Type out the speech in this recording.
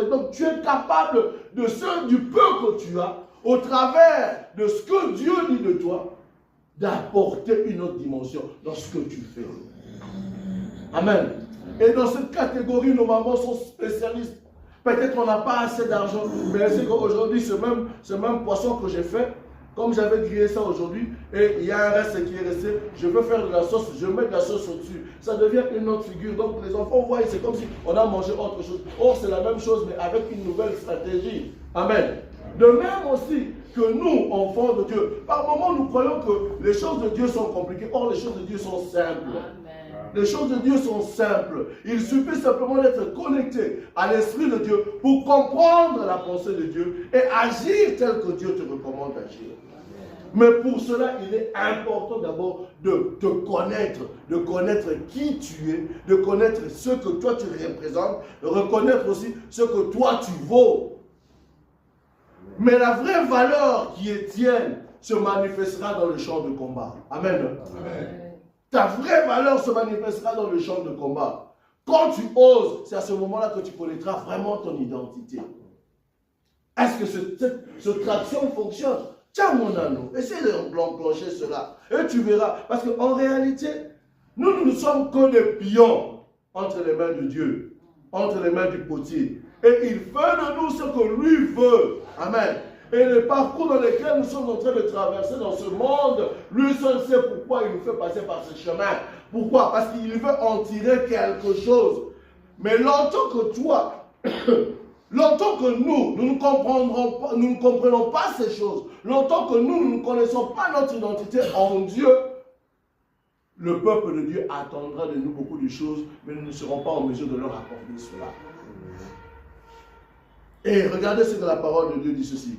Donc tu es capable du peu que tu as, au travers de ce que Dieu dit de toi, d'apporter une autre dimension dans ce que tu fais. Amen. Et dans cette catégorie, nos mamans sont spécialistes. Peut-être qu'on n'a pas assez d'argent, mais c'est qu'aujourd'hui, ce même poisson que j'ai fait, comme j'avais grillé ça aujourd'hui, et il y a un reste qui est resté, je veux faire de la sauce, je mets de la sauce au-dessus. Ça devient une autre figure. Donc les enfants voient, c'est comme si on a mangé autre chose. Or, c'est la même chose, mais avec une nouvelle stratégie. Amen. De même aussi que nous, enfants de Dieu, par moments nous croyons que les choses de Dieu sont compliquées. Or, les choses de Dieu sont simples. Les choses de Dieu sont simples. Il suffit simplement d'être connecté à l'Esprit de Dieu pour comprendre la pensée de Dieu et agir tel que Dieu te recommande d'agir. Mais pour cela, il est important d'abord de te connaître, de connaître qui tu es, de connaître ce que toi tu représentes, de reconnaître aussi ce que toi tu vaux. Mais la vraie valeur qui est tienne se manifestera dans le champ de combat. Amen. Amen. Ta vraie valeur se manifestera dans le champ de combat. Quand tu oses, c'est à ce moment-là que tu connaîtras vraiment ton identité. Est-ce que cette traction fonctionne? Tiens mon anneau, essaie d'enclencher cela. Et tu verras. Parce qu'en réalité, nous ne sommes que des pions entre les mains de Dieu, entre les mains du potier. Et il fait de nous ce que lui veut. Amen. Et le parcours dans lequel nous sommes en train de traverser dans ce monde, lui seul sait pourquoi il nous fait passer par ce chemin. Pourquoi? Parce qu'il veut en tirer quelque chose. Mais longtemps que toi, longtemps que nous ne comprenons pas ces choses, longtemps que nous ne connaissons pas notre identité en Dieu, le peuple de Dieu attendra de nous beaucoup de choses, mais nous ne serons pas en mesure de leur accorder cela. Et regardez ce que la parole de Dieu dit ceci.